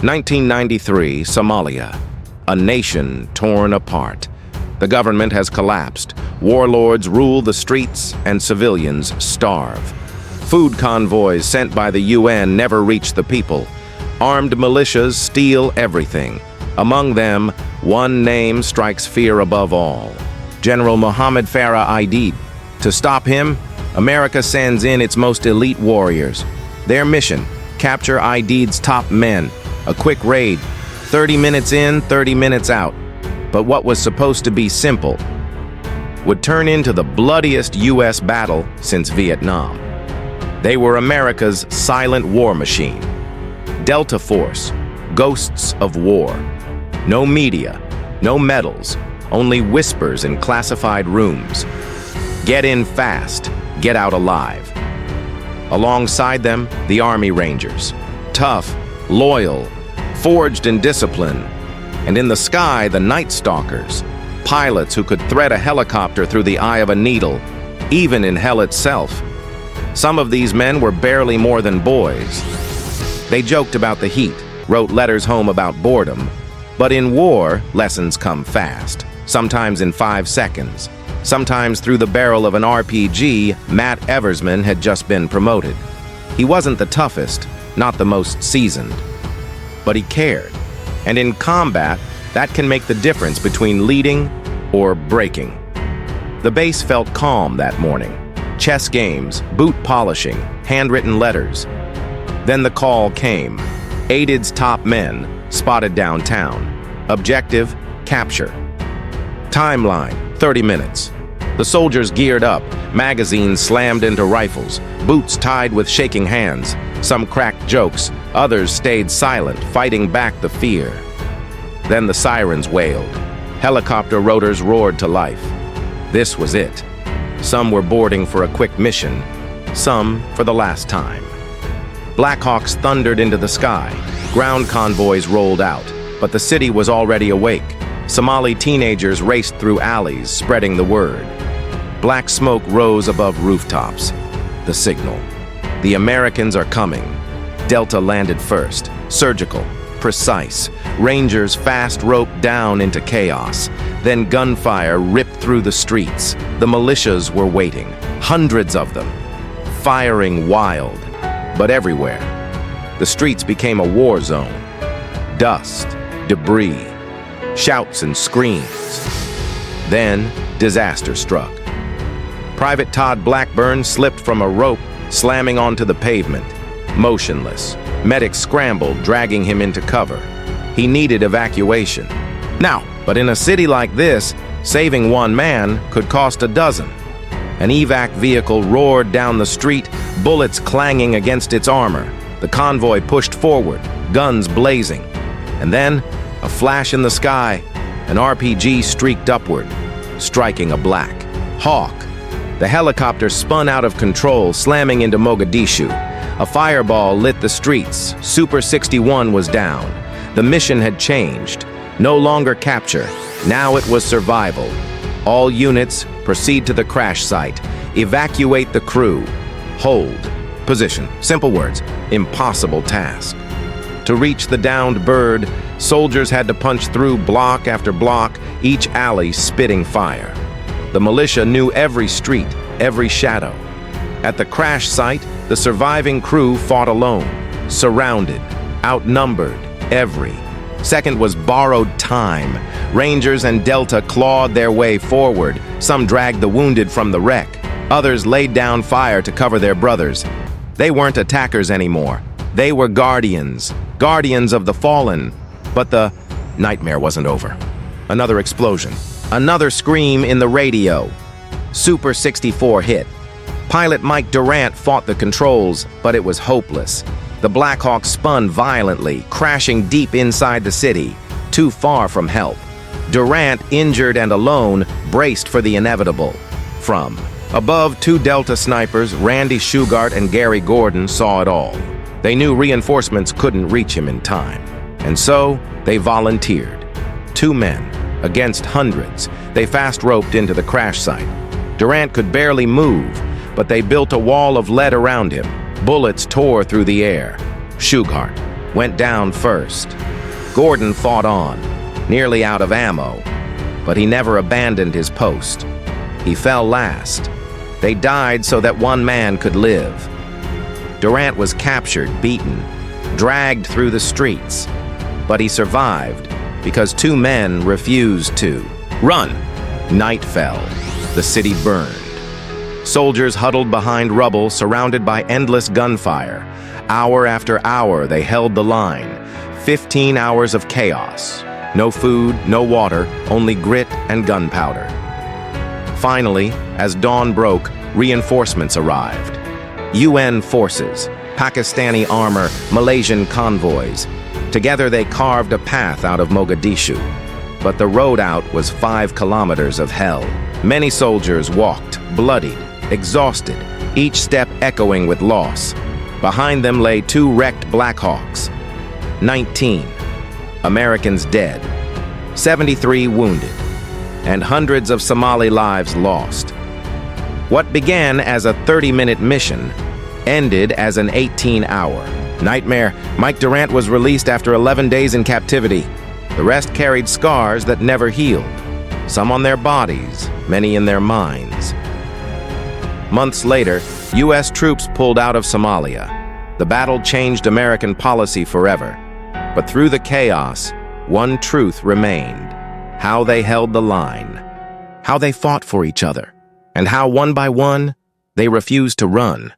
1993, Somalia. A nation torn apart. The government has collapsed. Warlords rule the streets and civilians starve. Food convoys sent by the UN never reach the people. Armed militias steal everything. Among them, one name strikes fear above all. General Muhammad Farah Aidid. To stop him, America sends in its most elite warriors. Their mission, capture Aidid's top men. A quick raid, 30 minutes in, 30 minutes out. But what was supposed to be simple would turn into the bloodiest U.S. battle since Vietnam. They were America's silent war machine. Delta Force, ghosts of war. No media, no medals, only whispers in classified rooms. Get in fast, get out alive. Alongside them, the Army Rangers. Tough, loyal, forged in discipline. And in the sky, the Night Stalkers. Pilots who could thread a helicopter through the eye of a needle, even in hell itself. Some of these men were barely more than boys. They joked about the heat, wrote letters home about boredom. But in war, lessons come fast, sometimes in 5 seconds. Sometimes through the barrel of an RPG, Matt Eversmann had just been promoted. He wasn't the toughest, not the most seasoned. But he cared. And in combat, that can make the difference between leading or breaking. The base felt calm that morning. Chess games, boot polishing, handwritten letters. Then the call came. Aidid's top men spotted downtown. Objective, capture. Timeline, 30 minutes. The soldiers geared up, magazines slammed into rifles, boots tied with shaking hands. Some cracked jokes, others stayed silent, fighting back the fear. Then the sirens wailed. Helicopter rotors roared to life. This was it. Some were boarding for a quick mission, some for the last time. Blackhawks thundered into the sky. Ground convoys rolled out, but the city was already awake. Somali teenagers raced through alleys, spreading the word. Black smoke rose above rooftops. The signal. The Americans are coming. Delta landed first. Surgical, precise. Rangers fast roped down into chaos. Then gunfire ripped through the streets. The militias were waiting. Hundreds of them. Firing wild. But everywhere. The streets became a war zone. Dust, debris, shouts and screams. Then disaster struck. Private Todd Blackburn slipped from a rope, slamming onto the pavement. Motionless. Medics scrambled, dragging him into cover. He needed evacuation. But in a city like this, saving one man could cost a dozen. An evac vehicle roared down the street, bullets clanging against its armor. The convoy pushed forward, guns blazing. And then, a flash in the sky, an RPG streaked upward, striking a black hawk. The helicopter spun out of control, slamming into Mogadishu. A fireball lit the streets. Super 61 was down. The mission had changed. No longer capture. Now it was survival. All units, proceed to the crash site. Evacuate the crew. Hold. Position. Simple words. Impossible task. To reach the downed bird, soldiers had to punch through block after block, each alley spitting fire. The militia knew every street, every shadow. At the crash site, the surviving crew fought alone, surrounded, outnumbered, every. Second was borrowed time. Rangers and Delta clawed their way forward. Some dragged the wounded from the wreck. Others laid down fire to cover their brothers. They weren't attackers anymore. They were guardians, guardians of the fallen. But the nightmare wasn't over. Another explosion. Another scream in the radio. Super 64 hit. Pilot Mike Durant fought the controls, but it was hopeless. The Blackhawk spun violently, crashing deep inside the city, too far from help. Durant, injured and alone, braced for the inevitable. From above, 2 Delta snipers, Randy Shughart and Gary Gordon, saw it all. They knew reinforcements couldn't reach him in time. And so, they volunteered. 2 men, against hundreds. They fast-roped into the crash site. Durant could barely move, but they built a wall of lead around him. Bullets tore through the air. Shughart, went down first. Gordon fought on, nearly out of ammo, but he never abandoned his post. He fell last. They died so that one man could live. Durant was captured, beaten, dragged through the streets, but he survived because two men refused to run. Night fell. The city burned. Soldiers huddled behind rubble, surrounded by endless gunfire. Hour after hour, they held the line. 15 hours of chaos. No food, no water, only grit and gunpowder. Finally, as dawn broke, reinforcements arrived. UN forces, Pakistani armor, Malaysian convoys. Together they carved a path out of Mogadishu. But the road out was 5 kilometers of hell. Many soldiers walked, bloodied, exhausted, each step echoing with loss. Behind them lay 2 wrecked Black Hawks. 19 Americans dead, 73 wounded, and hundreds of Somali lives lost. What began as a 30-minute mission ended as an 18-hour nightmare. Mike Durant was released after 11 days in captivity. The rest carried scars that never healed, some on their bodies, many in their minds. Months later, U.S. troops pulled out of Somalia. The battle changed American policy forever. But through the chaos, one truth remained: how they held the line, how they fought for each other, and how one by one they refused to run.